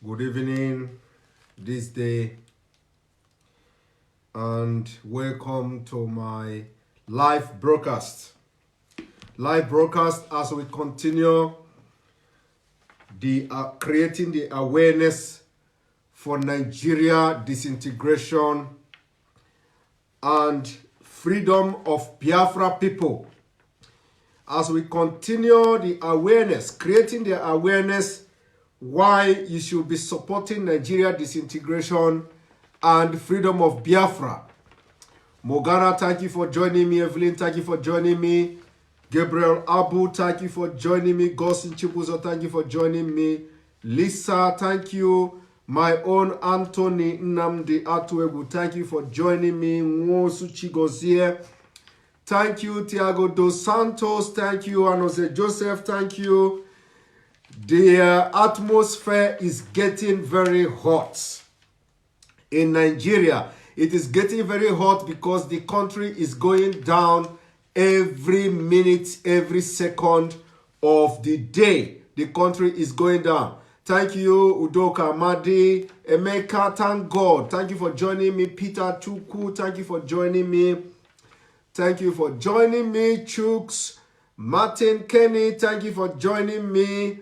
Good evening this day, and welcome to my live broadcast. Live broadcast as we continue the creating the awareness for Nigeria disintegration and freedom of Biafra people. As we continue the awareness, creating the awareness why you should be supporting Nigeria disintegration and freedom of Biafra. Morgana, thank you for joining me. Evelyn, thank you for joining me. Gabriel Abu, thank you for joining me. Gosin Chibuzo, thank you for joining me. Lisa, thank you. My own Anthony Nnamdi Atuegu, thank you for joining me. Nwosu Chigozie, thank you. Tiago Dos Santos, thank you. Anose Joseph, thank you. The atmosphere is getting very hot in Nigeria. It is getting very hot because the country is going down every minute, every second of the day. The country is going down. Thank you, Udoka Madi, Emeka, thank God. Thank you for joining me. Peter Chuku, thank you for joining me. Thank you for joining me. Chooks, Martin Kenny, thank you for joining me.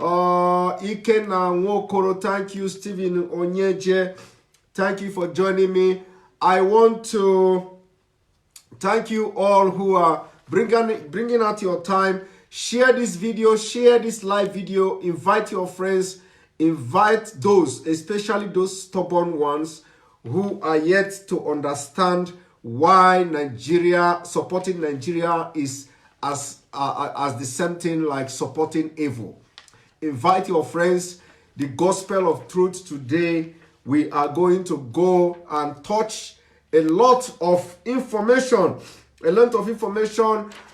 Ike na Nwokoro, thank you. Stephen Onyeje, thank you for joining me. I want to thank you all who are bringing out your time. Share this video, share this live video, invite your friends, invite those, especially those stubborn ones who are yet to understand why Nigeria, supporting Nigeria is as the same thing like supporting evil. Invite your friends. The gospel of truth today, we are going to go and touch a lot of information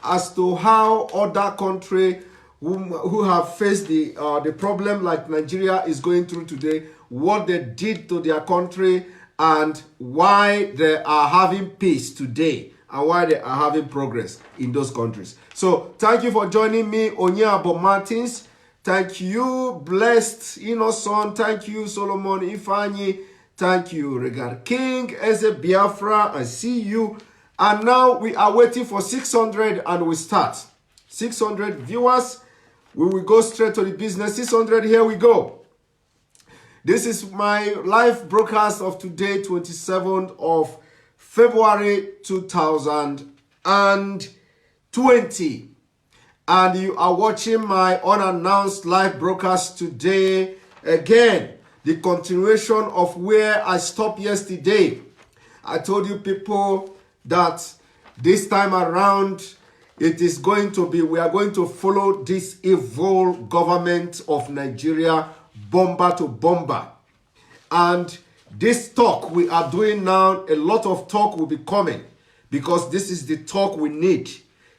as to how other countries who have faced the problem like Nigeria is going through today, what they did to their country, and why they are having peace today and why they are having progress in those countries. So thank you for joining me, Onyabo Martins. Thank you, Blessed Innocent. Thank you, Solomon Ifani. Thank you, Regard King, Eze Biafra. I see you. And now we are waiting for 600 and we start. 600 viewers. We will go straight to the business. 600, here we go. This is my live broadcast of today, 27th of February 2020. And you are watching my unannounced live broadcast today. Again, the continuation of where I stopped yesterday. I told you people that this time around, it is going to be, we are going to follow this evil government of Nigeria, bomber to bomber. And this talk we are doing now, a lot of talk will be coming because this is the talk we need.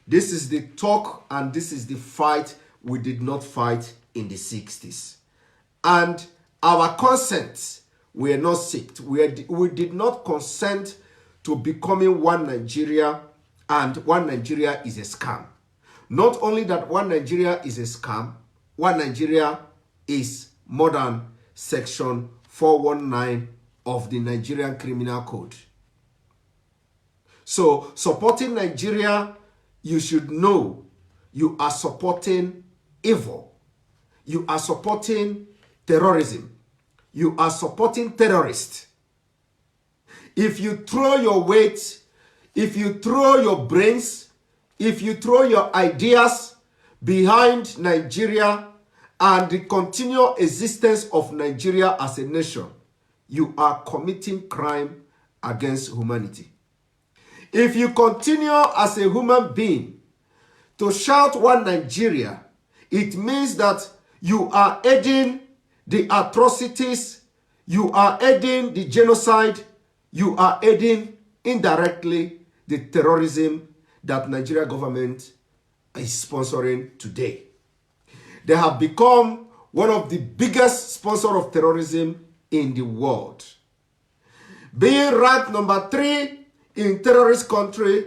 This is the talk and this is the fight we did not fight in the 60s. And our consent, we are not sick. We did not consent to becoming one Nigeria, and one Nigeria is a scam. Not only that one Nigeria is a scam, one Nigeria is more than Section 419 of the Nigerian Criminal Code. So supporting Nigeria, you should know you are supporting evil. You are supporting terrorism. You are supporting terrorists. If you throw your weight, if you throw your brains, if you throw your ideas behind Nigeria and the continual existence of Nigeria as a nation, you are committing crime against humanity. If you continue as a human being to shout one Nigeria, it means that you are aiding the atrocities, you are aiding the genocide, you are aiding indirectly the terrorism that Nigeria government is sponsoring today. They have become one of the biggest sponsors of terrorism in the world. Being ranked number 3 in terrorist country,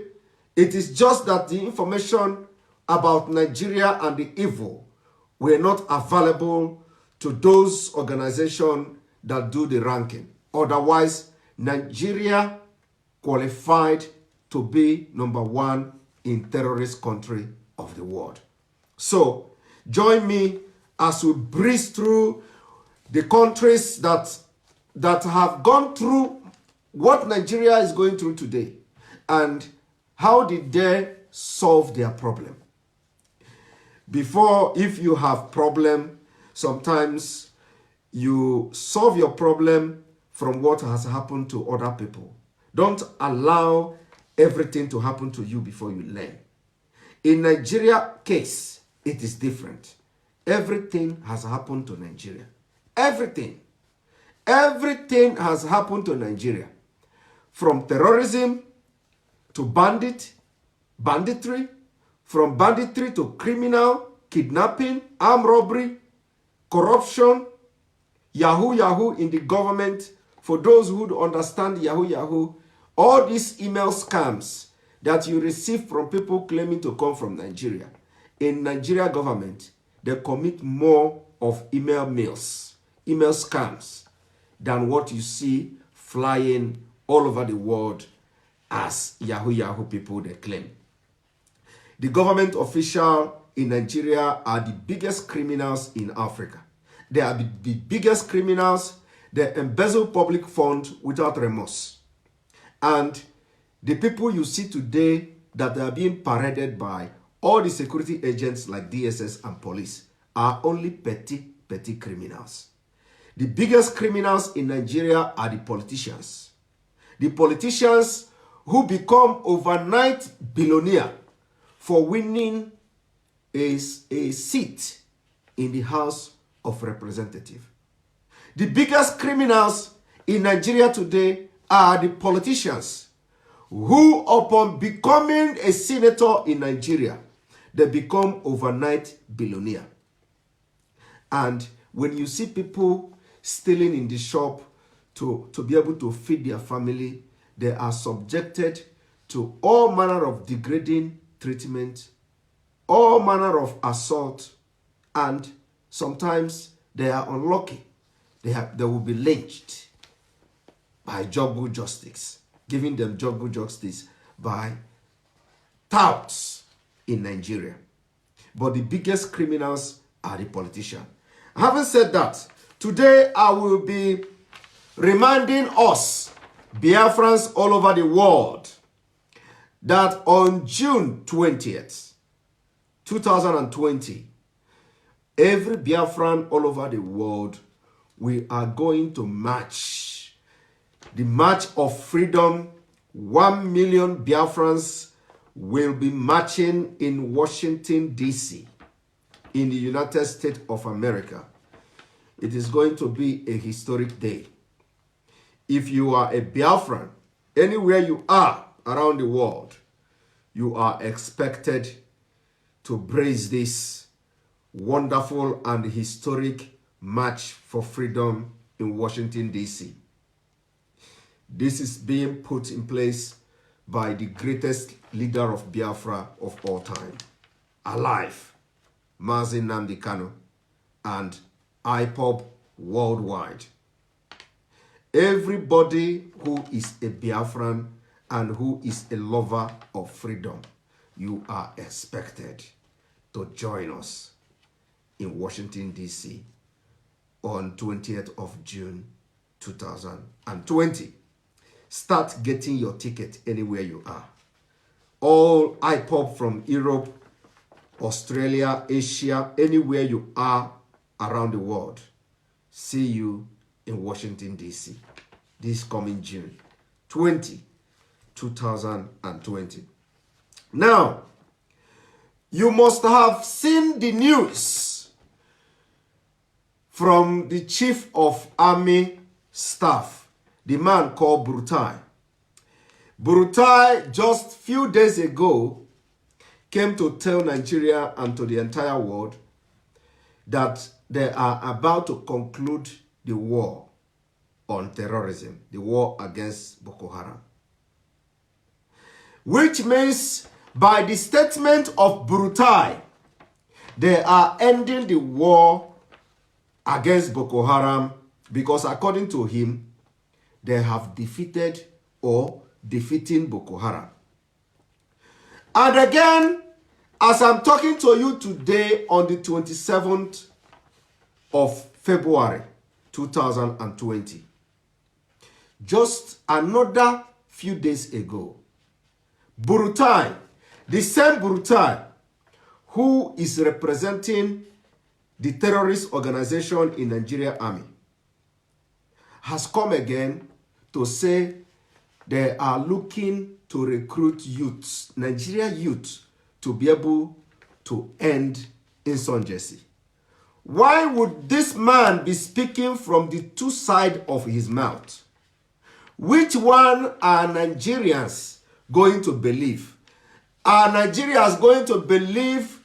it is just that the information about Nigeria and the evil were not available to those organizations that do the ranking. Otherwise, Nigeria qualified to be number one in terrorist country of the world. So, join me as we breeze through the countries that have gone through what Nigeria is going through today and how did they solve their problem. Before, if you have problem, sometimes you solve your problem from what has happened to other people. Don't allow everything to happen to you before you learn. In Nigeria case, it is different. Everything has happened to Nigeria. Everything. Everything has happened to Nigeria. From terrorism to banditry, from banditry to criminal, kidnapping, armed robbery, corruption, Yahoo in the government. For those who understand Yahoo, all these email scams that you receive from people claiming to come from Nigeria. In Nigeria government, they commit more of email scams than what you see flying all over the world as Yahoo people they claim. The government official in Nigeria are the biggest criminals in Africa. They are the biggest criminals. They embezzle public funds without remorse. And the people you see today that are being paraded by all the security agents like DSS and police are only petty criminals. The biggest criminals in Nigeria are the politicians. The politicians who become overnight billionaire for winning a seat in the House of Representatives. The biggest criminals in Nigeria today are the politicians who, upon becoming a senator in Nigeria, they become overnight billionaire. And when you see people stealing in the shop to be able to feed their family, they are subjected to all manner of degrading treatment, all manner of assault, and sometimes they are unlucky. They will be lynched by juggle justice, giving them juggle justice by touts in Nigeria. But the biggest criminals are the politicians. Having said that, today I will be reminding us, Biafrans all over the world, that on June 20th, 2020, every Biafran all over the world, we are going to march. The March of Freedom. 1 million Biafrans will be marching in Washington, D.C., in the United States of America. It is going to be a historic day. If you are a Biafran, anywhere you are around the world, you are expected to brace this wonderful and historic March for Freedom in Washington, D.C. This is being put in place by the greatest leader of Biafra of all time, alive, Mazi Nnamdi Kanu, and IPOB worldwide. Everybody who is a Biafran and who is a lover of freedom, you are expected to join us in Washington, D.C. on 20th of June, 2020. Start getting your ticket anywhere you are. All IPOB from Europe, Australia, Asia, anywhere you are around the world. See you in Washington, D.C. this coming June 2020. Now, you must have seen the news from the Chief of Army Staff, the man called Brutai. Brutai, just few days ago, came to tell Nigeria and to the entire world that they are about to conclude the war on terrorism, the war against Boko Haram. Which means, by the statement of Brutai, they are ending the war against Boko Haram, because according to him, they have defeated or defeating Boko Haram. And again, as I'm talking to you today on the 27th of February 2020, just another few days ago, Burutai, the same Burutai who is representing the terrorist organization in Nigeria Army, has come again to say they are looking to recruit youths, Nigeria youth, to be able to end insurgency. Why would this man be speaking from the two sides of his mouth? Which one are Nigerians going to believe? Are Nigerians going to believe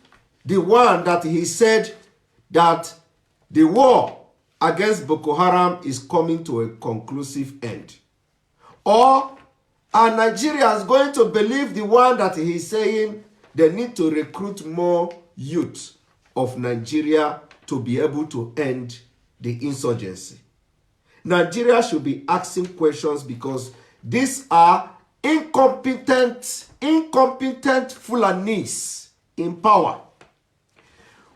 the one that he said that the war against Boko Haram is coming to a conclusive end? Or are Nigerians going to believe the one that he's saying they need to recruit more youth of Nigeria to be able to end the insurgency? Nigeria should be asking questions, because these are incompetent Fulanis in power.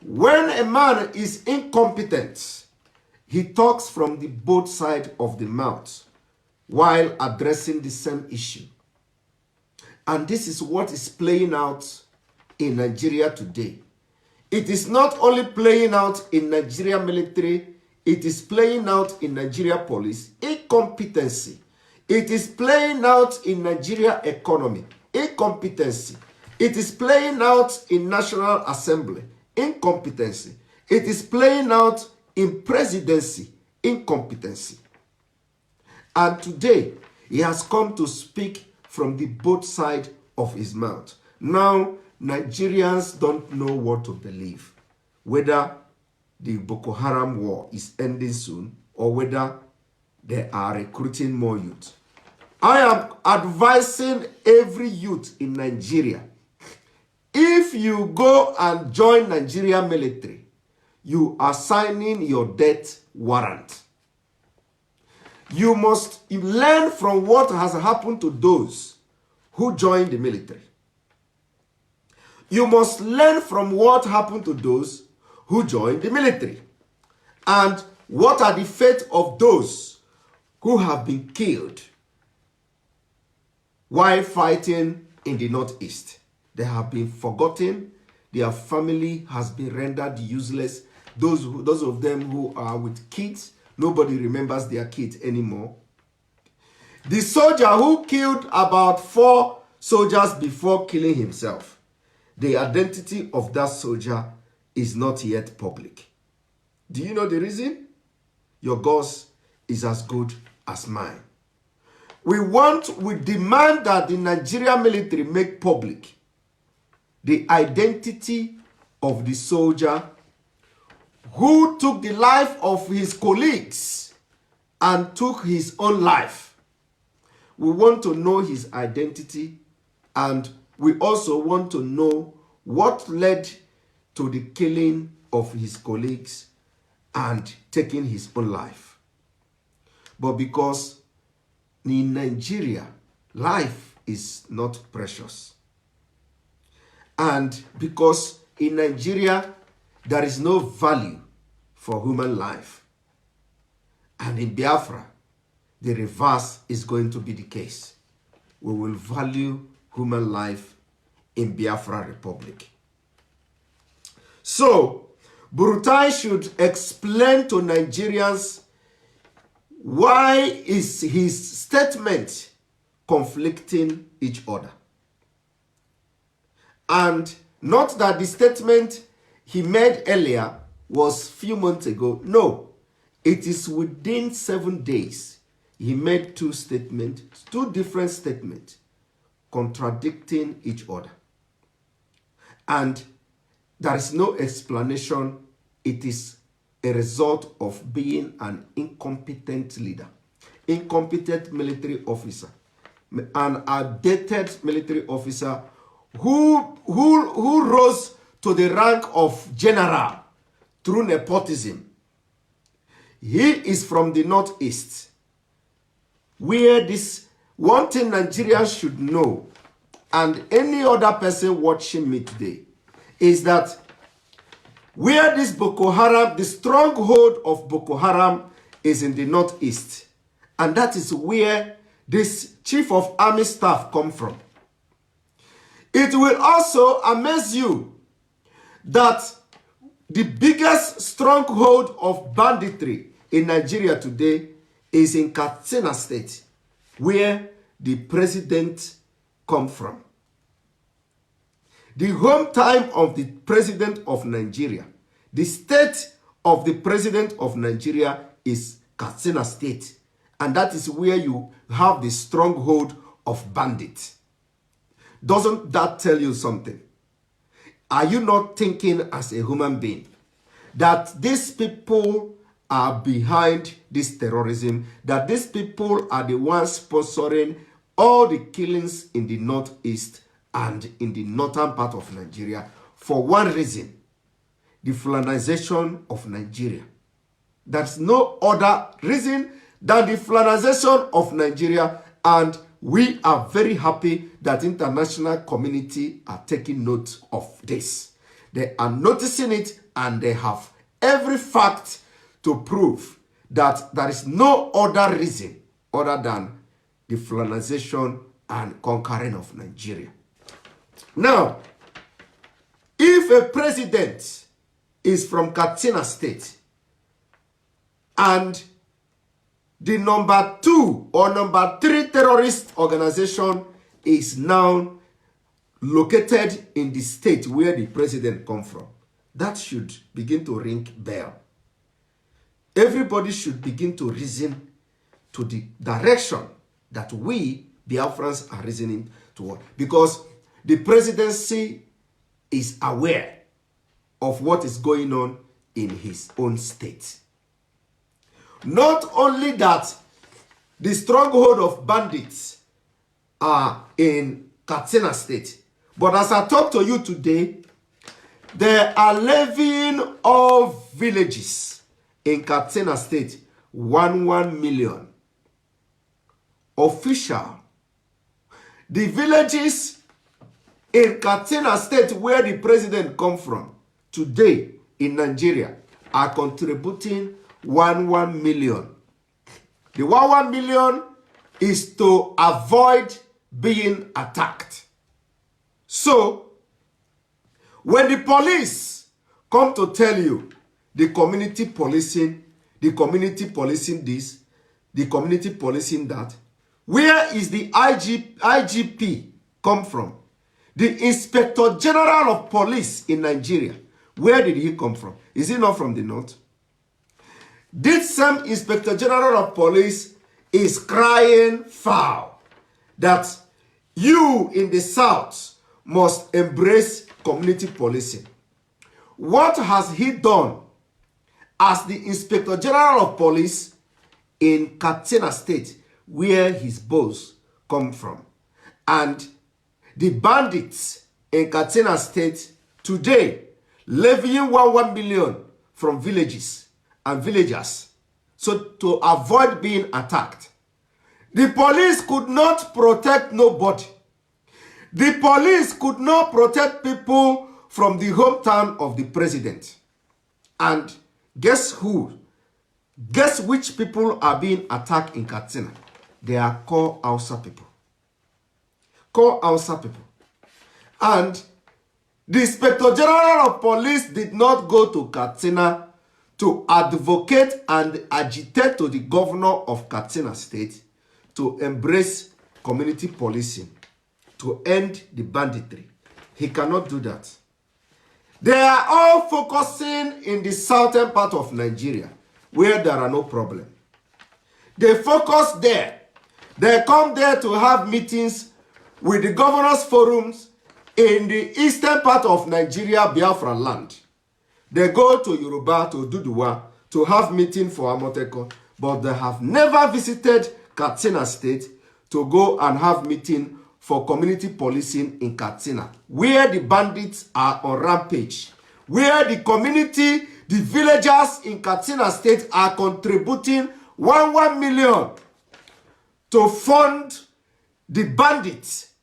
When a man is incompetent, he talks from the both sides of the mouth while addressing the same issue. And this is what is playing out in Nigeria today. It is not only playing out in Nigeria military, it is playing out in Nigeria police, incompetency. It is playing out in Nigeria economy, incompetency. It is playing out in National Assembly, incompetency. It is playing out in presidency, incompetency. And today, he has come to speak from the both sides of his mouth. Now, Nigerians don't know what to believe, whether the Boko Haram war is ending soon or whether they are recruiting more youth. I am advising every youth in Nigeria, if you go and join Nigeria military, you are signing your death warrant. You must learn from what has happened to those who joined the military. You must learn from what happened to those who joined the military. And what are the fate of those who have been killed while fighting in the Northeast? They have been forgotten. Their family has been rendered useless. Those of them who are with kids, nobody remembers their kids anymore. The soldier who killed about 4 soldiers before killing himself, the identity of that soldier is not yet public. Do you know the reason? Your gods is as good as mine. We demand that the Nigerian military make public the identity of the soldier who took the life of his colleagues and took his own life. We want to know his identity, and we also want to know what led to the killing of his colleagues and taking his own life. But because in Nigeria, life is not precious. And because in Nigeria, there is no value for human life. And in Biafra, the reverse is going to be the case. We will value human life in Biafra Republic. So, Burutai should explain to Nigerians why is his statement conflicting each other. And not that the statement he made earlier was few months ago. No, it is within 7 days. He made 2 statements, 2 different statements, contradicting each other. And there is no explanation. It is a result of being an incompetent leader, incompetent military officer, an outdated military officer who rose to the rank of general through nepotism He is from the northeast, where this one thing Nigerians should know, and any other person watching me today, is that where this Boko Haram, the stronghold of Boko Haram is in the northeast. And that is where this chief of army staff come from. It will also amaze you that the biggest stronghold of banditry in Nigeria today is in Katsina State, where the president come from. The hometown of the president of Nigeria, the state of the president of Nigeria is Katsina State. And that is where you have the stronghold of bandits. Doesn't that tell you something? Are you not thinking as a human being that these people are behind this terrorism, that these people are the ones sponsoring all the killings in the northeast and in the northern part of Nigeria for one reason: the Fulanization of Nigeria. There's no other reason than the Fulanization of Nigeria, and we are very happy that international community are taking note of this. They are noticing it, and they have every fact to prove that there is no other reason other than the Fulanization and conquering of Nigeria. Now, if a president is from Katsina State and the number 2 or number 3 terrorist organization is now located in the state where the president come from, that should begin to ring bell. Everybody should begin to reason to the direction that we, Biafrans, are reasoning toward. Because the presidency is aware of what is going on in his own state. Not only that, the stronghold of bandits are in Katsina State, but as I talk to you today, they are levying all villages in Katsina State 1 million. Official. The villages in Katsina State where the president come from today in Nigeria are contributing 1 million. The 1 million is to avoid being attacked. So, when the police come to tell you the community policing this, the community policing that, where is the IGP come from? The Inspector General of Police in Nigeria, where did he come from? Is he not from the north? This same Inspector General of Police is crying foul that you in the south must embrace community policing. What has he done as the Inspector General of Police in Katsina State, where his boss come from? And the bandits in Katsina State today levying 1 million from villages and villagers, so to avoid being attacked. The police could not protect nobody. The police could not protect people from the hometown of the president. And guess who? Guess which people are being attacked in Katsina? They are called Hausa people. Called Hausa people. And the Inspector General of Police did not go to Katsina to advocate and agitate to the governor of Katsina State to embrace community policing, to end the banditry. He cannot do that. They are all focusing in the southern part of Nigeria, where there are no problems. They focus there. They come there to have meetings with the governors' forums in the eastern part of Nigeria, Biafra land. They go to Yoruba, to Duduwa, to have meeting for Amotekon, but they have never visited Katsina State to go and have meeting for community policing in Katsina, where the bandits are on rampage, where the community The villagers in Katsina State are contributing 1 million to fund the bandits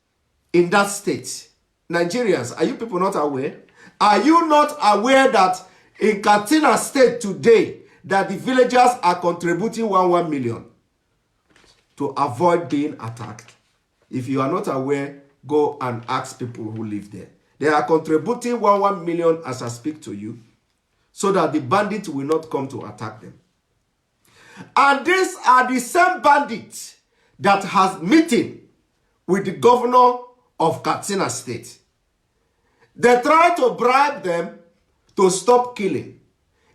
in that state. Nigerians, are you people not aware? Are you not aware that in Katsina State today, that the villagers are contributing 1 million to avoid being attacked? If you are not aware, go and ask people who live there. They are contributing 1 million as I speak to you, so that the bandits will not come to attack them. And these are the same bandits that has meeting with the governor of Katsina State. They try to bribe them to stop killing.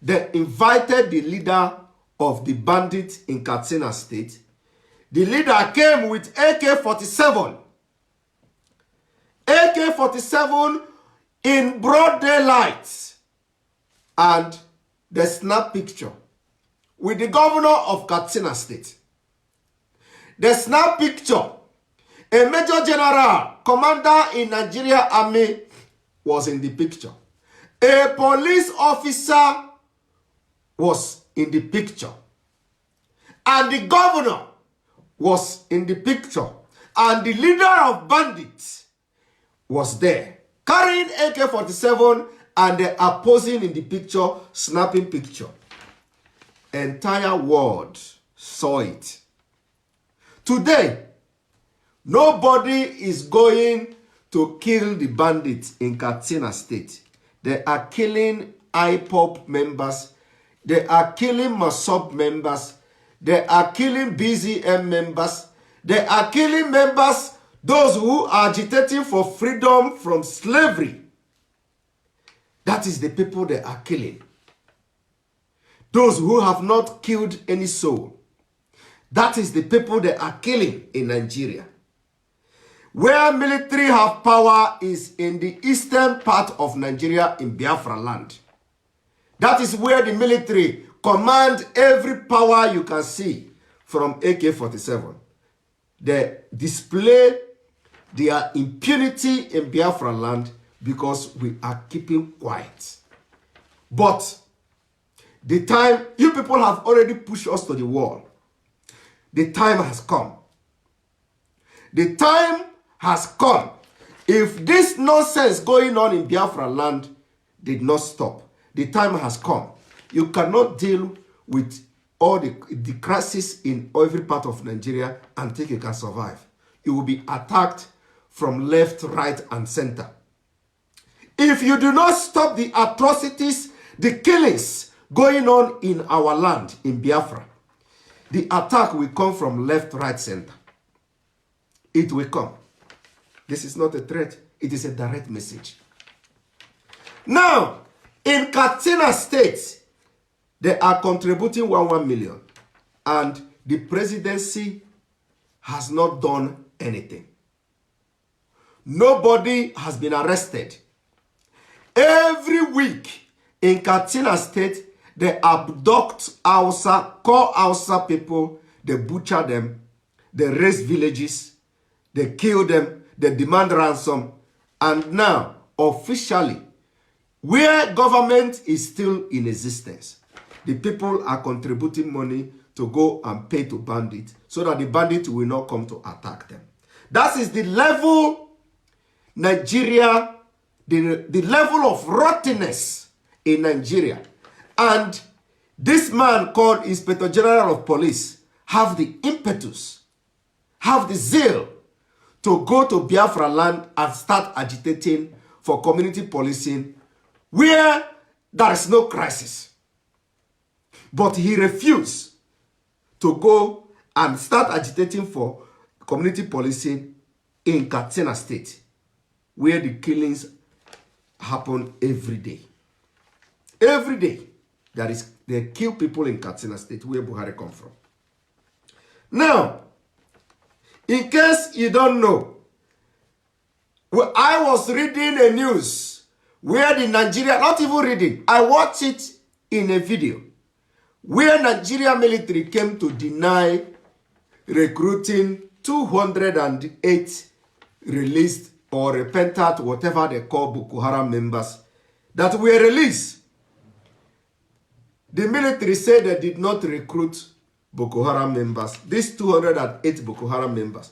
They invited the leader of the bandits in Katsina State. The leader came with AK-47. AK-47 in broad daylight. And the snap picture with the governor of Katsina State. The snap picture, a major general, commander in Nigeria Army was in the picture. A police officer was in the picture. And the governor was in the picture. And the leader of bandits was there, carrying AK-47, and they are posing in the picture, snapping picture. Entire world saw it. Today, nobody is going to kill the bandits in Katsina State. They are killing IPOP members. They are killing MASOB members. They are killing BZM members. They are killing members, those who are agitating for freedom from slavery. That is the people they are killing. Those who have not killed any soul. That is the people they are killing in Nigeria. Where military have power is in the eastern part of Nigeria, in Biafra land. That is where the military command every power you can see from AK-47. They display their impunity in Biafra land because we are keeping quiet. But the time, you people have already pushed us to the wall. The time has come. The time has come. If this nonsense going on in Biafra land did not stop, the time has come. You cannot deal with all the crisis in every part of Nigeria and think you can survive. You will be attacked from left, right, and center. If you do not stop the atrocities, the killings going on in our land, in Biafra, the attack will come from left, right, center. It will come. This is not a threat. It is a direct message. Now, in Katsina State, they are contributing 1 million. And the presidency has not done anything. Nobody has been arrested. Every week in Katsina State, they abduct Hausa, call Hausa people, they butcher them, they raise villages, they kill them, they demand ransom. And now, officially, where government is still in existence, the people are contributing money to go and pay to bandits so that the bandits will not come to attack them. That is the level Nigeria, the level of rottenness in Nigeria. And this man called Inspector General of Police have the impetus, have the zeal to go to Biafra land and start agitating for community policing where there is no crisis. But he refused to go and start agitating for community policing in Katsina State, where the killings happen every day. Every day, they kill people in Katsina State, where Buhari come from. Now, in case you don't know, I was reading a news where the Nigeria, not even reading, I watched it in a video, where Nigeria military came to deny recruiting 208 released or repentant, whatever they call Boko Haram members, that were released. The military said they did not recruit Boko Haram members. These 208 Boko Haram members.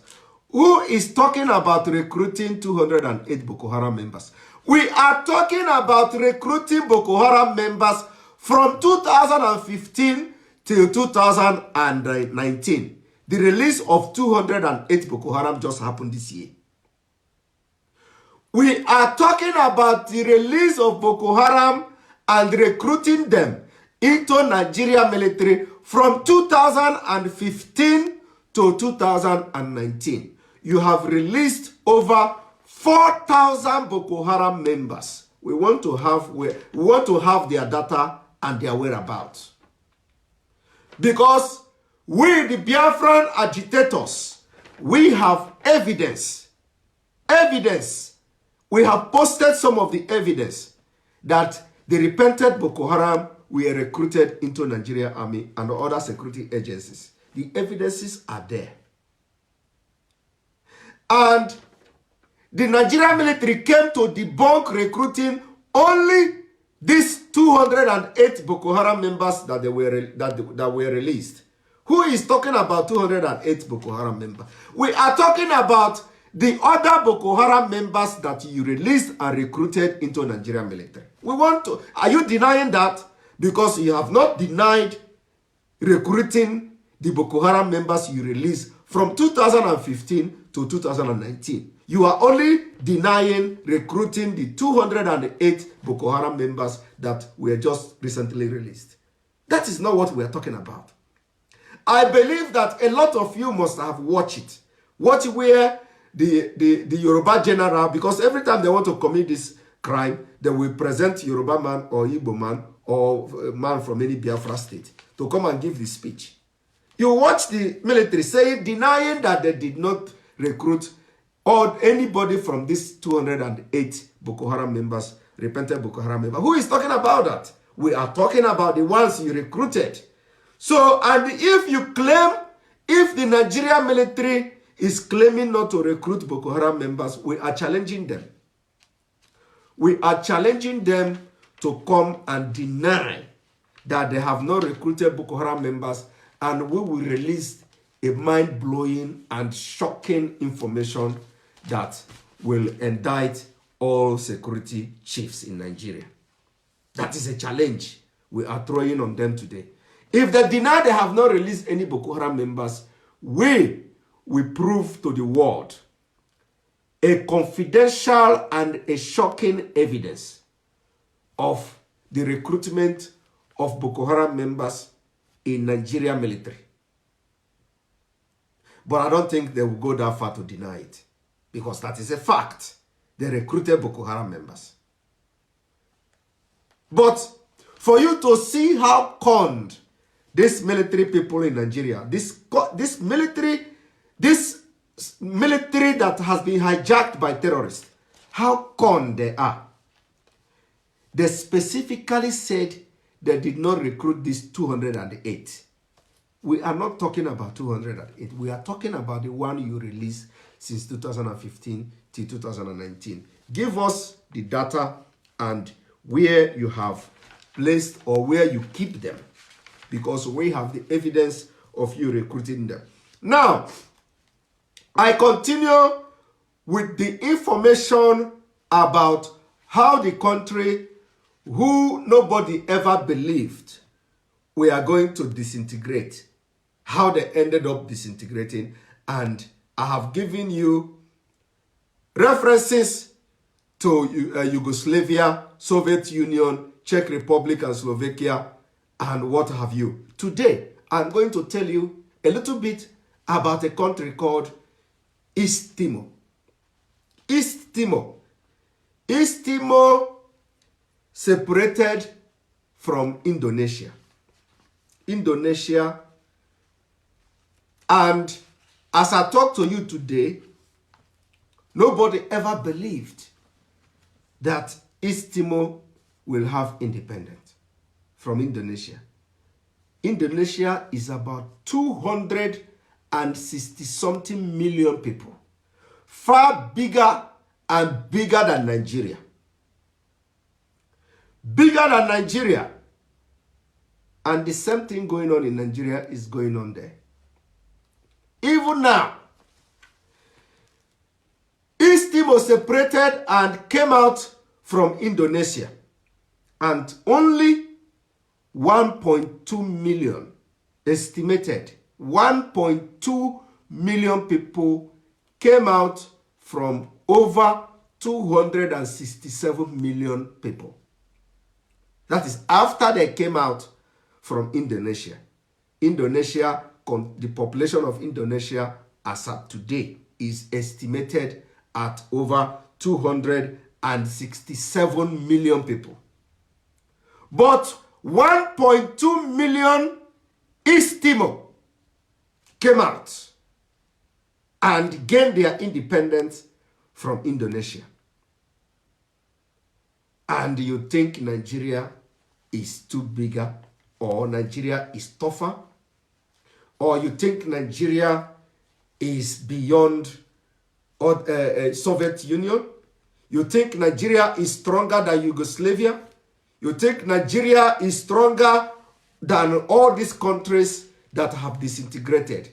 Who is talking about recruiting 208 Boko Haram members? We are talking about recruiting Boko Haram members from 2015 till 2019. The release of 208 Boko Haram just happened this year. We are talking about the release of Boko Haram and recruiting them into Nigeria military from 2015 to 2019. You have released over 4,000 Boko Haram members. We want to have their data and their whereabouts. Because we, the Biafran agitators, we have evidence. We have posted some of the evidence that the repented Boko Haram were recruited into Nigeria Army and other security agencies. The evidences are there. And the Nigerian military came to debunk recruiting only these 208 Boko Haram members that were released. Who is talking about 208 Boko Haram members? We are talking about the other Boko Haram members that you released and recruited into Nigerian military. Are you denying that? Because you have not denied recruiting the Boko Haram members you released from 2015 to 2019. You are only denying recruiting the 208 Boko Haram members that were just recently released. That is not what we are talking about. I believe that a lot of you must have watched it. Watch where the Yoruba general, because every time they want to commit this crime, they will present Yoruba man or Igbo man or man from any Biafra state to come and give the speech. You watch the military denying that they did not recruit or anybody from these 208 Boko Haram members, repented Boko Haram members. Who is talking about that? We are talking about the ones you recruited. So, and if the Nigerian military is claiming not to recruit Boko Haram members, we are challenging them. We are challenging them to come and deny that they have not recruited Boko Haram members, and we will release a mind-blowing and shocking information that will indict all security chiefs in Nigeria. That is a challenge we are throwing on them today. If they deny they have not released any Boko Haram members, we will prove to the world a confidential and a shocking evidence of the recruitment of Boko Haram members in Nigeria military. But I don't think they will go that far to deny it, because that is a fact. They recruited Boko Haram members. But for you to see how conned these military people in Nigeria, this military that has been hijacked by terrorists, how conned they are. They specifically said they did not recruit these 208. We are not talking about 208. We are talking about the one you released since 2015 to 2019. Give us the data and where you have placed or where you keep them, because we have the evidence of you recruiting them. Now, I continue with the information about how the country, who nobody ever believed we are going to disintegrate, how they ended up disintegrating. And I have given you references to Yugoslavia, Soviet Union, Czech Republic, and Slovakia, and what have you. Today, I'm going to tell you a little bit about a country called East Timor. East Timor. East Timor separated from Indonesia. Indonesia. And as I talk to you today, nobody ever believed that East Timor will have independence from Indonesia. Indonesia is about 260-something million people. Far bigger and bigger than Nigeria. Bigger than Nigeria. And the same thing going on in Nigeria is going on there. Even now, East Timor separated and came out from Indonesia. And only 1.2 million, estimated 1.2 million people came out from over 267 million people. That is after they came out from Indonesia. Indonesia, the population of Indonesia as of today is estimated at over 267 million people. But 1.2 million East Timor came out and gained their independence from Indonesia. And you think Nigeria is too bigger, or Nigeria is tougher, or you think Nigeria is beyond Soviet Union? You think Nigeria is stronger than Yugoslavia? You think Nigeria is stronger than all these countries that have disintegrated?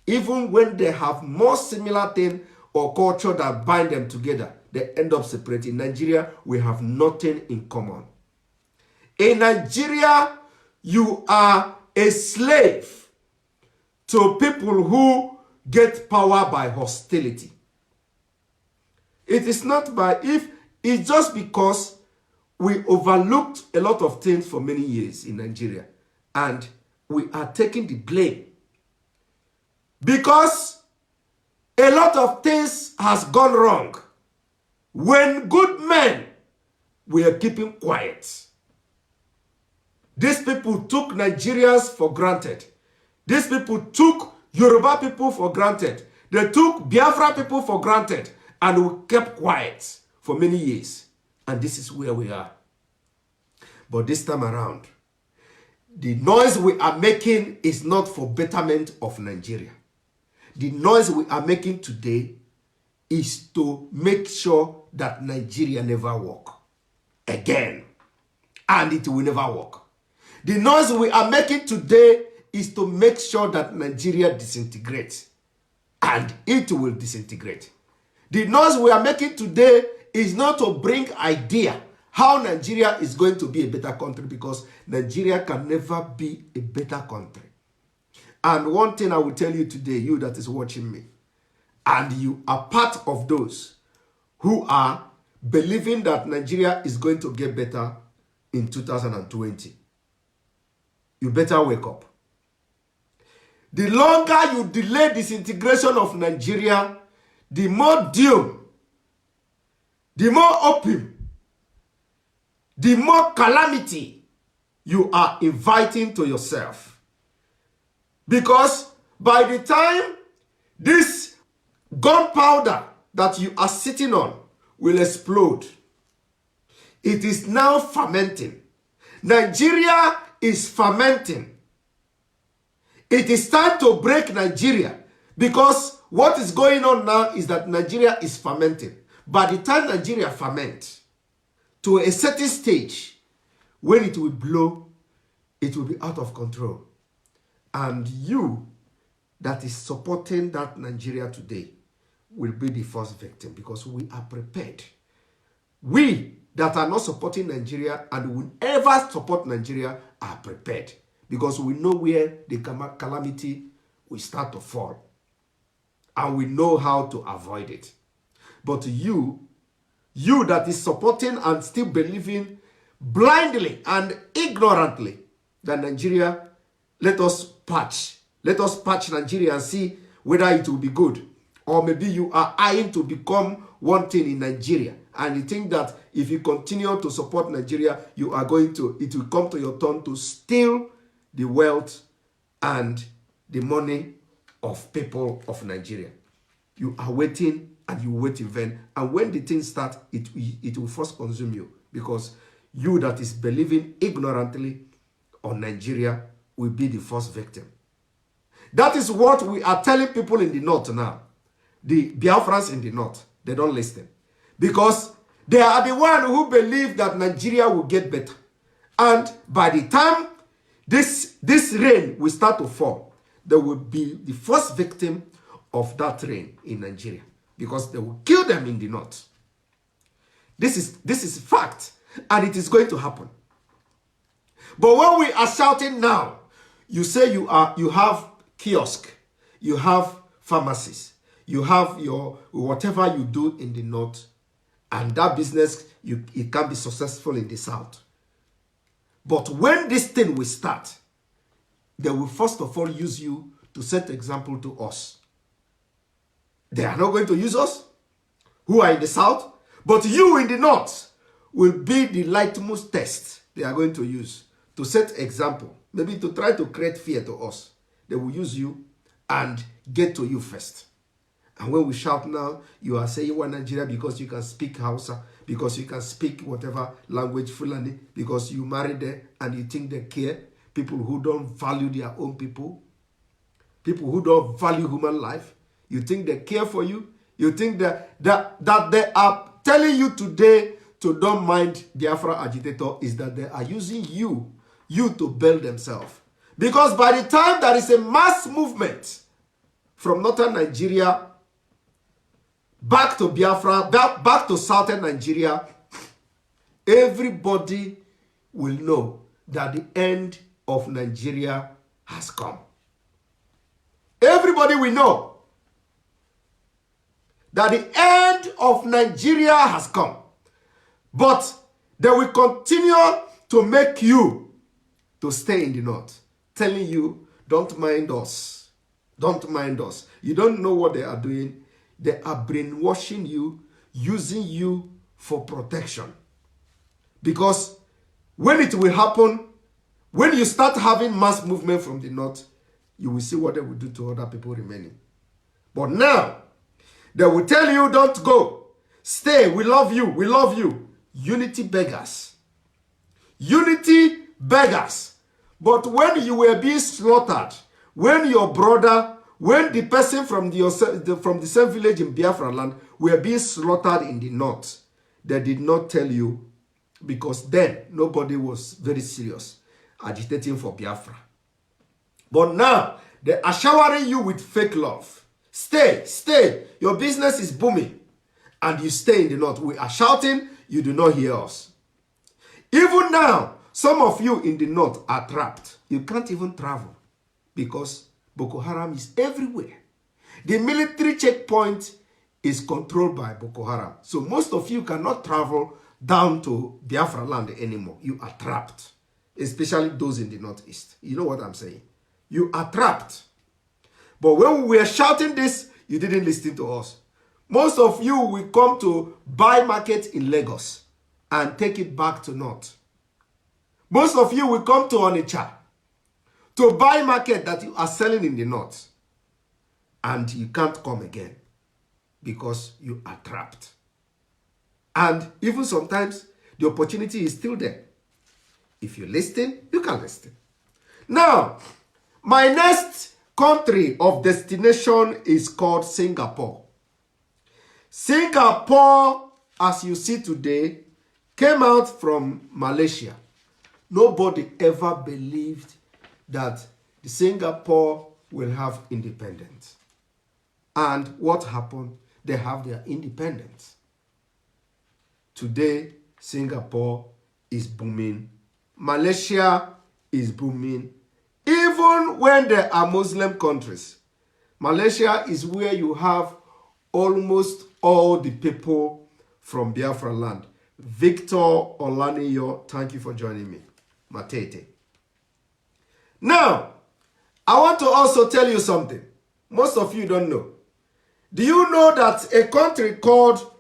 Even when they have more similar thing or culture that bind them together, they end up separating. Nigeria, we have nothing in common. In Nigeria, you are a slave to people who get power by hostility. It is not by if, it's just because we overlooked a lot of things for many years in Nigeria, and we are taking the blame because a lot of things has gone wrong when good men were keeping quiet. These people took Nigerians for granted. These people took Yoruba people for granted. They took Biafra people for granted, and we kept quiet for many years. And this is where we are. But this time around, the noise we are making is not for betterment of Nigeria. The noise we are making today is to make sure that Nigeria never work again. And it will never work. The noise we are making today is to make sure that Nigeria disintegrates. And it will disintegrate. The noise we are making today is not to bring idea how Nigeria is going to be a better country, because Nigeria can never be a better country. And one thing I will tell you today, you that is watching me, and you are part of those who are believing that Nigeria is going to get better in 2020. You better wake up. The longer you delay disintegration of Nigeria, the more doom, the more opium, the more calamity you are inviting to yourself. Because by the time this gunpowder that you are sitting on will explode, it is now fermenting. Nigeria is fermenting. It is time to break Nigeria, because what is going on now is that Nigeria is fermenting. By the time Nigeria ferments to a certain stage, when it will blow, it will be out of control. And you that is supporting that Nigeria today will be the first victim, because we are prepared. We that are not supporting Nigeria and will ever support Nigeria are prepared, because we know where the calamity will start to fall. And we know how to avoid it. But you that is supporting and still believing blindly and ignorantly that Nigeria, let us patch Nigeria and see whether it will be good. Or maybe you are eyeing to become one thing in Nigeria, and you think that if you continue to support Nigeria, it will come to your turn to steal the wealth and the money of people of Nigeria. You are waiting, and you wait in vain. And when the thing starts, it will first consume you, because you that is believing ignorantly on Nigeria will be the first victim. That is what we are telling people in the north now. The Biafrans in the north, they don't listen, because they are the one who believe that Nigeria will get better. And by the time this rain will start to fall, there will be the first victim of that rain in Nigeria, because they will kill them in the north. This is fact, and it is going to happen. But when we are shouting now, you say you have kiosk, you have pharmacies, you have your whatever you do in the north, and that business it can be successful in the south. But when this thing will start, they will first of all use you to set example to us. They are not going to use us, who are in the south, but you in the north will be the litmus test they are going to use to set example, maybe to try to create fear to us. They will use you and get to you first. And when we shout now, you are saying you are Nigeria because you can speak Hausa, because you can speak whatever language, Fulani, because you married there and you think they care. People who don't value their own people, people who don't value human life, you think they care for you. You think that they are telling you today to don't mind Biafra agitator is that they are using you to build themselves. Because by the time there is a mass movement from northern Nigeria back to Biafra, back to southern Nigeria, everybody will know that the end of Nigeria has come. Everybody will know that the end of Nigeria has come. But they will continue to make you to stay in the north, telling you, don't mind us. Don't mind us. You don't know what they are doing. They are brainwashing you, using you for protection. Because when it will happen, when you start having mass movement from the north, you will see what they will do to other people remaining. But now, they will tell you, don't go. Stay, we love you, we love you. Unity beggars. Unity beggars. But when you were being slaughtered, when your brother, when the person from the same village in Biafra land were being slaughtered in the north, they did not tell you, because then nobody was very serious agitating for Biafra. But now, they are showering you with fake love. Stay, stay. Your business is booming. And you stay in the north. We are shouting, you do not hear us. Even now, some of you in the north are trapped. You can't even travel because Boko Haram is everywhere. The military checkpoint is controlled by Boko Haram. So most of you cannot travel down to Biafra land anymore. You are trapped, especially those in the northeast. You know what I'm saying? You are trapped. But when we were shouting this, you didn't listen to us. Most of you will come to buy market in Lagos and take it back to north. Most of you will come to Onitsha to buy market that you are selling in the north. And you can't come again because you are trapped. And even sometimes the opportunity is still there. If you listen, you can listen. Now, my next country of destination is called Singapore. Singapore, as you see today, came out from Malaysia. Nobody ever believed that Singapore will have independence. And what happened? They have their independence. Today, Singapore is booming. Malaysia is booming. Even when there are Muslim countries, Malaysia is where you have almost all the people from Biafra land. Victor Olaniyo, thank you for joining me. Matete. Now, I want to also tell you something. Most of you don't know. Do you know that a country called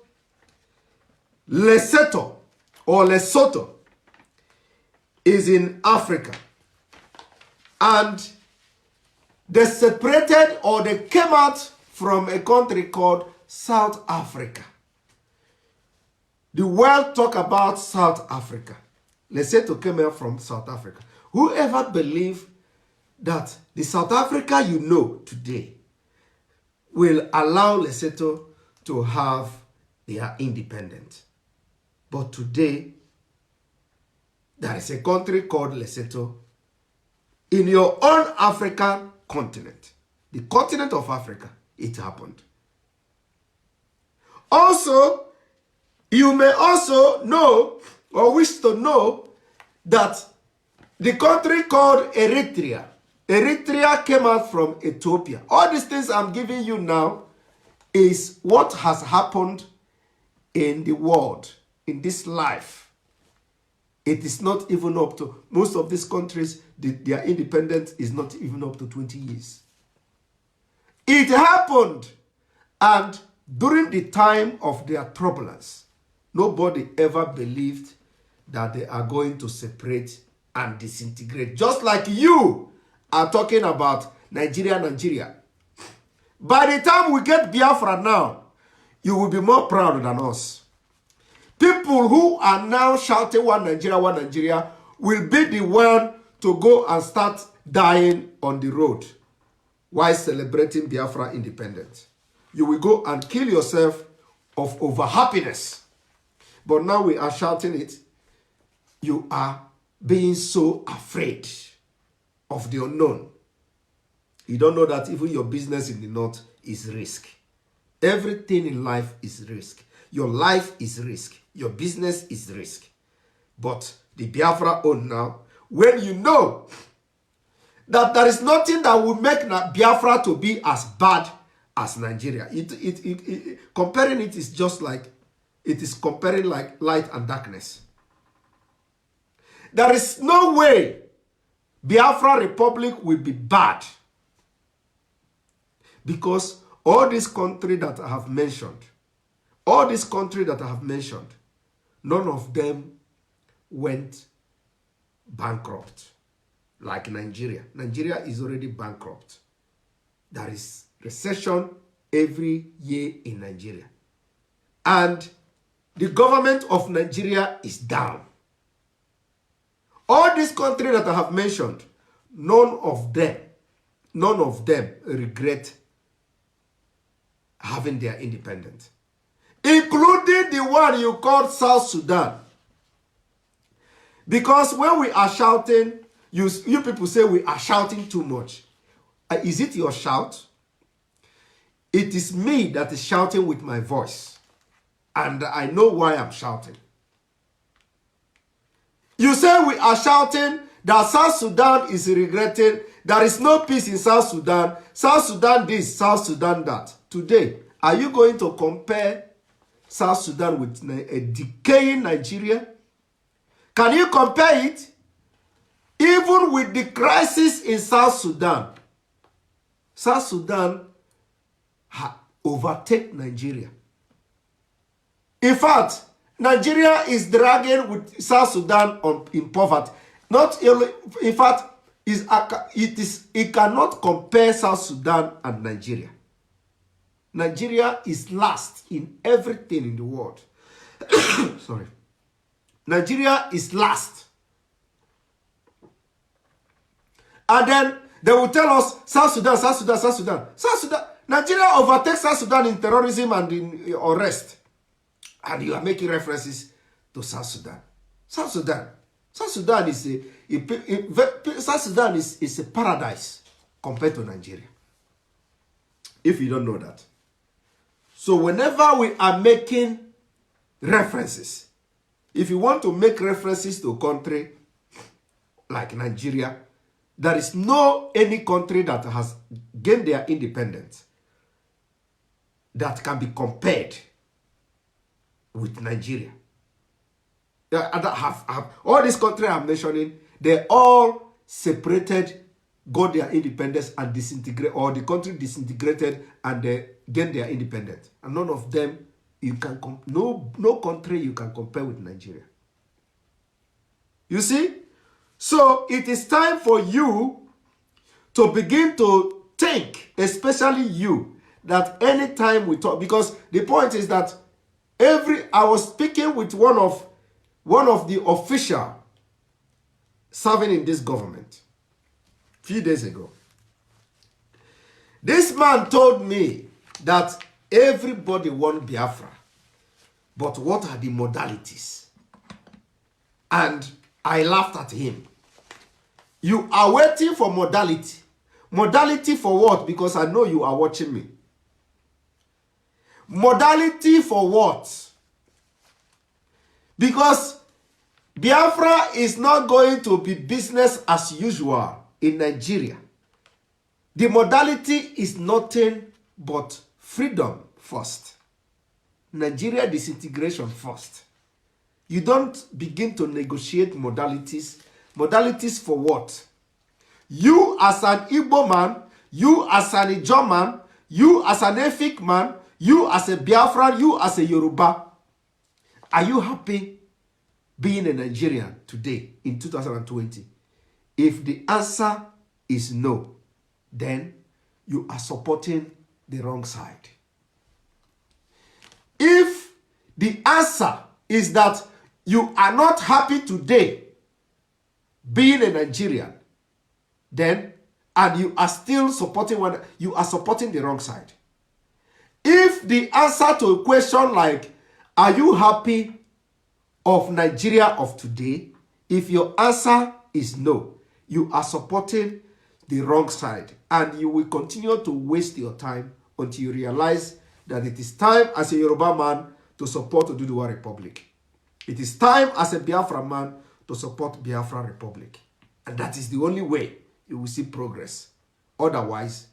Lesotho is in Africa? And they separated, or they came out from a country called South Africa. The world talk about South Africa. Lesotho came out from South Africa. Whoever believe that the South Africa you know today will allow Lesotho to have their independence. But today, there is a country called Lesotho in your own African continent, the continent of Africa, it happened. Also, you may also know or wish to know that the country called Eritrea came out from Ethiopia. All these things I'm giving you now is what has happened in the world, in this life. It is not even up to, most of these countries, their independence is not even up to 20 years. It happened, and during the time of their turbulence, nobody ever believed that they are going to separate and disintegrate. Just like you are talking about Nigeria. By the time we get Biafra now, you will be more proud than us. People who are now shouting one Nigeria will be the one to go and start dying on the road while celebrating Biafra independence. You will go and kill yourself of over happiness. But now we are shouting it. You are being so afraid of the unknown. You don't know that even your business in the north is risk. Everything in life is risk. Your life is risk. Your business is risk. But the Biafra own now, when you know that there is nothing that will make Biafra to be as bad as Nigeria. Comparing it is just like, it is comparing like light and darkness. There is no way Biafra Republic will be bad. Because all these countries that I have mentioned, none of them went bankrupt like Nigeria. Nigeria is already bankrupt. There is recession every year in Nigeria. And the government of Nigeria is down. All these countries that I have mentioned, none of them regret having their independence. Including the one you called South Sudan. Because when we are shouting, you people say we are shouting too much. Is it your shout? It is me that is shouting with my voice. And I know why I'm shouting. You say we are shouting that South Sudan is regretting. There is no peace in South Sudan. South Sudan this, South Sudan that. Today, are you going to compare South Sudan with a decaying Nigeria? Can you compare it? Even with the crisis in South Sudan, South Sudan overtake Nigeria. In fact, Nigeria is dragging with South Sudan in poverty. Not in fact, it cannot compare South Sudan and Nigeria. Nigeria is last in everything in the world. Sorry. Nigeria is last. And then they will tell us South Sudan. Nigeria overtakes South Sudan in terrorism and in arrest. And you are making references to South Sudan. South Sudan is a paradise compared to Nigeria. If you don't know that. So whenever we are making references, if you want to make references to a country like Nigeria, there is no any country that has gained their independence that can be compared with Nigeria. All these countries I'm mentioning, they all separated, got their independence and disintegrated, or the country disintegrated and they gained their independence. And none of them, no country you can compare with Nigeria. You see? So it is time for you to begin to think, especially you, that anytime we talk, because the point is that I was speaking with one of the officials serving in this government a few days ago. This man told me that everybody wants Biafra, but what are the modalities? And I laughed at him. You are waiting for modality. Modality for what? Because I know you are watching me. Modality for what? Because Biafra is not going to be business as usual in Nigeria. The modality is nothing but freedom first. Nigeria disintegration first. You don't begin to negotiate modalities. Modalities for what? You as an Igbo man, you as an Ijaw man, you as an Efik man, you as a Biafran, you as a Yoruba, are you happy being a Nigerian today in 2020? If the answer is no, then you are supporting the wrong side. If the answer is that you are not happy today being a Nigerian, then, and you are still supporting one, you are supporting the wrong side. If the answer to a question like, are you happy of Nigeria of today? If your answer is no, you are supporting the wrong side, and you will continue to waste your time until you realize that it is time as a Yoruba man to support Oduduwa Republic. It is time as a Biafra man to support Biafra Republic. And that is the only way you will see progress. Otherwise,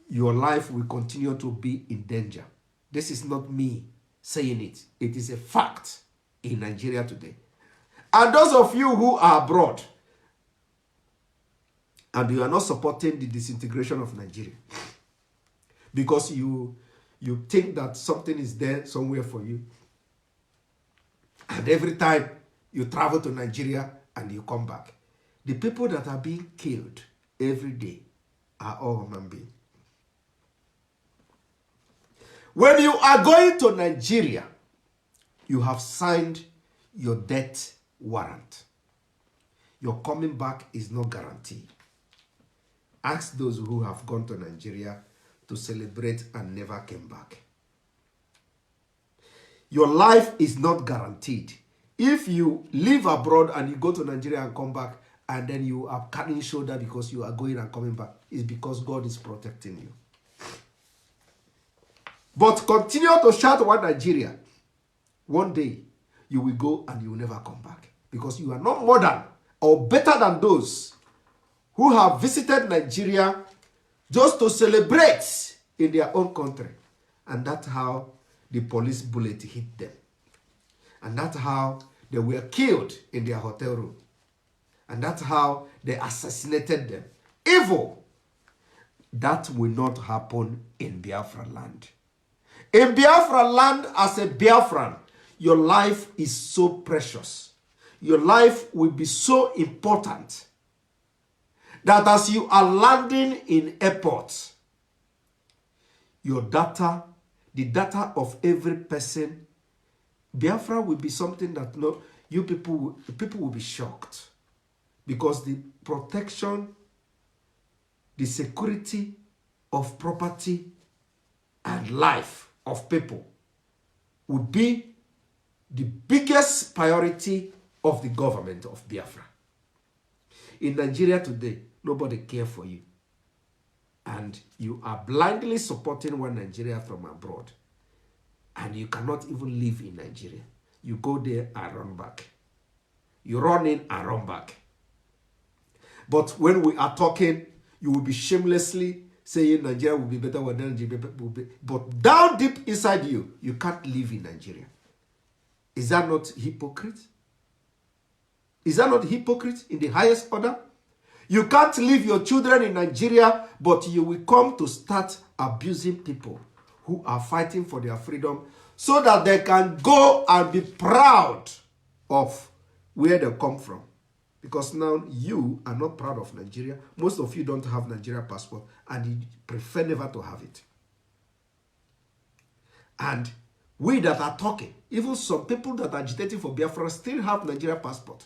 your life will continue to be in danger. This is not me saying it. It is a fact in Nigeria today. And those of you who are abroad, and you are not supporting the disintegration of Nigeria, because you think that something is there somewhere for you, and every time you travel to Nigeria and you come back, the people that are being killed every day are all human beings. When you are going to Nigeria, you have signed your death warrant. Your coming back is not guaranteed. Ask those who have gone to Nigeria to celebrate and never came back. Your life is not guaranteed. If you live abroad and you go to Nigeria and come back, and then you are cutting shoulder because you are going and coming back, it's because God is protecting you. But continue to shout about Nigeria. One day, you will go and you will never come back. Because you are not more than or better than those who have visited Nigeria just to celebrate in their own country. And that's how the police bullet hit them. And that's how they were killed in their hotel room. And that's how they assassinated them. Evil. That will not happen in Biafra land. In Biafra land, as a Biafran, your life is so precious. Your life will be so important that as you are landing in airports, your data, the data of every person, Biafra will be something that people will be shocked. Because the protection, the security of property and life of people would be the biggest priority of the government of Biafra. In Nigeria today, nobody cares for you. And you are blindly supporting one Nigeria from abroad. And you cannot even live in Nigeria. You go there and run back. You run in and run back. But when we are talking, you will be shamelessly saying Nigeria will be better than Nigeria will be. But down deep inside you, you can't live in Nigeria. Is that not hypocrite? Is that not hypocrite in the highest order? You can't leave your children in Nigeria, but you will come to start abusing people who are fighting for their freedom so that they can go and be proud of where they come from. Because now you are not proud of Nigeria. Most of you don't have Nigeria passport and you prefer never to have it. And we that are talking, even some people that are agitating for Biafra still have Nigeria passport.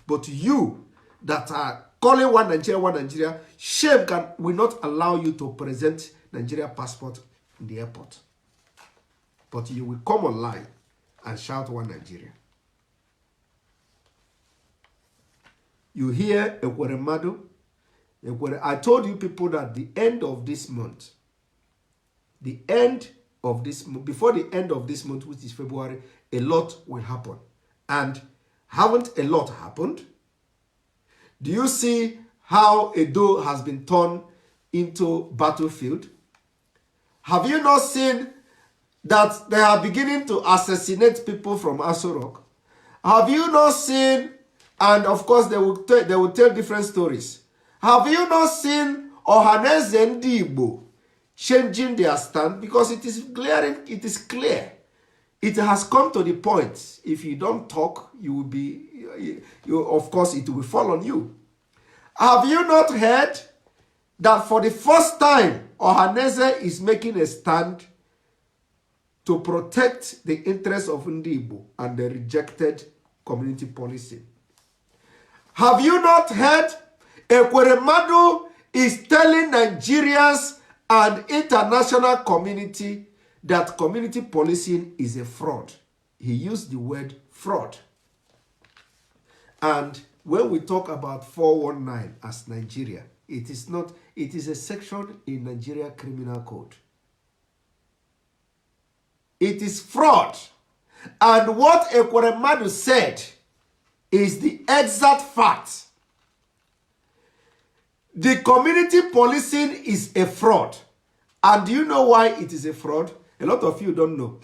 But you that are calling one Nigeria, shame will not allow you to present Nigeria passport in the airport. But you will come online and shout one Nigeria. You hear Ekweremadu. I told you people that the end of this month, before the end of this month, which is February, a lot will happen. And haven't a lot happened? Do you see how Edo has been turned into battlefield? Have you not seen that they are beginning to assassinate people from Aso Rock? Have you not seen, and of course they will tell different stories. Have you not seen Ohaneze Ndi Igbo changing their stand? Because it is clear. It has come to the point, if you don't talk, of course it will fall on you. Have you not heard that for the first time, Ohaneze is making a stand to protect the interests of Ndi Igbo and the rejected community policy? Have you not heard Ekweremadu is telling Nigerians and international community that community policing is a fraud? He used the word fraud. And when we talk about 419 as Nigeria, it is a section in Nigeria Criminal Code. It is fraud. And what Ekweremadu said is the exact fact. The community policing is a fraud. And do you know why it is a fraud? A lot of you don't know.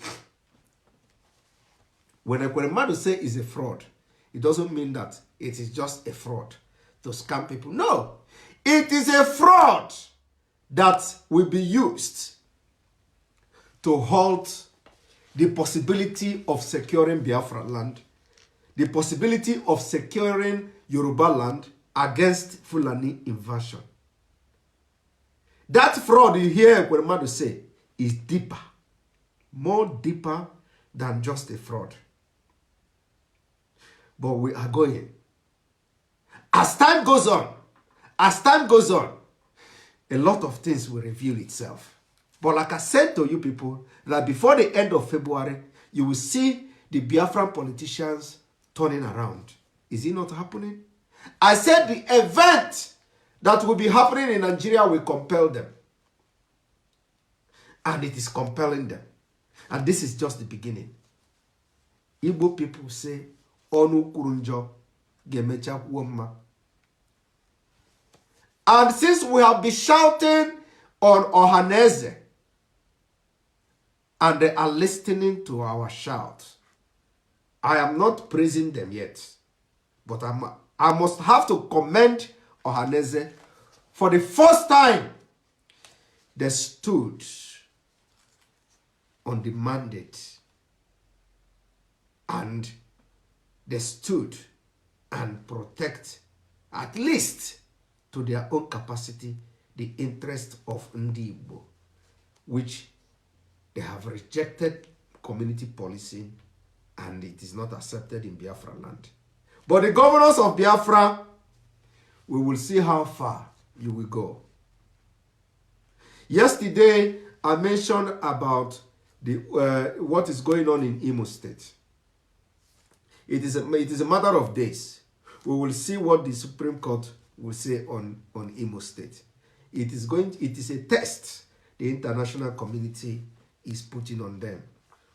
When Ekweremadu says it's a fraud, it doesn't mean that it is just a fraud to scam people. No. It is a fraud that will be used to halt the possibility of securing Biafra land, the possibility of securing Yoruba land against Fulani invasion. That fraud you hear Ekweremadu say is deeper, more deeper than just a fraud. But we are going. As time goes on, a lot of things will reveal itself. But like I said to you people, that before the end of February, you will see the Biafran politicians turning around. Is it not happening? I said the event that will be happening in Nigeria will compel them. And it is compelling them. And this is just the beginning. Igbo people say, Onu kurunjo gemecha woma. And since we have been shouting on Ohaneze, and they are listening to our shout, I am not praising them yet, but I must have to commend Ohaneze. For the first time, they stood on the mandate, and they stood and protect, at least to their own capacity, the interest of Ndi Igbo, which they have rejected community policing, and it is not accepted in Biafra land. But the governors of Biafra, we will see how far you will go. Yesterday, I mentioned about what is going on in Imo State. It is a matter of days. We will see what the Supreme Court will say on Imo State. It is a test the international community is putting on them.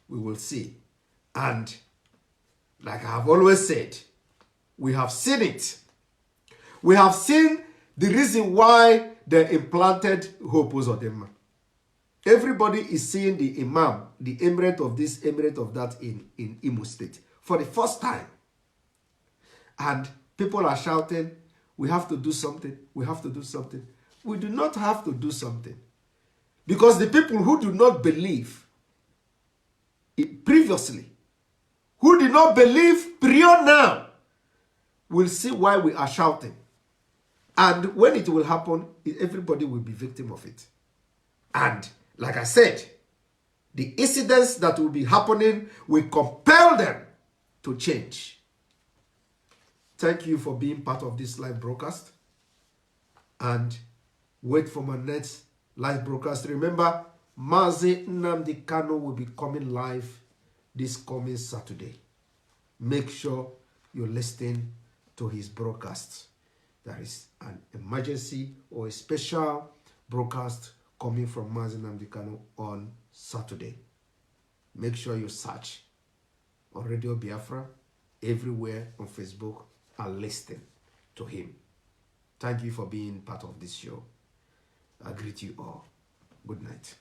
We will see. And like I have always said, we have seen it. We have seen the reason why they implanted Hope Uzodinma. Everybody is seeing the imam, the emirate of this, emirate of that in Imo State for the first time. And people are shouting, we have to do something, we have to do something. We do not have to do something. Because the people who do not believe previously, who did not believe prior now, will see why we are shouting. And when it will happen, everybody will be victim of it. And like I said, the incidents that will be happening will compel them to change. Thank you for being part of this live broadcast. And wait for my next live broadcast. Remember, Mazi Nnamdi Kanu will be coming live this coming Saturday. Make sure you're listening to his broadcast. There is an emergency or a special broadcast coming from Mazi Nnamdi Kanu on Saturday. Make sure you search on Radio Biafra everywhere on Facebook and listen to him. Thank you for being part of this show. I greet you all. Good night.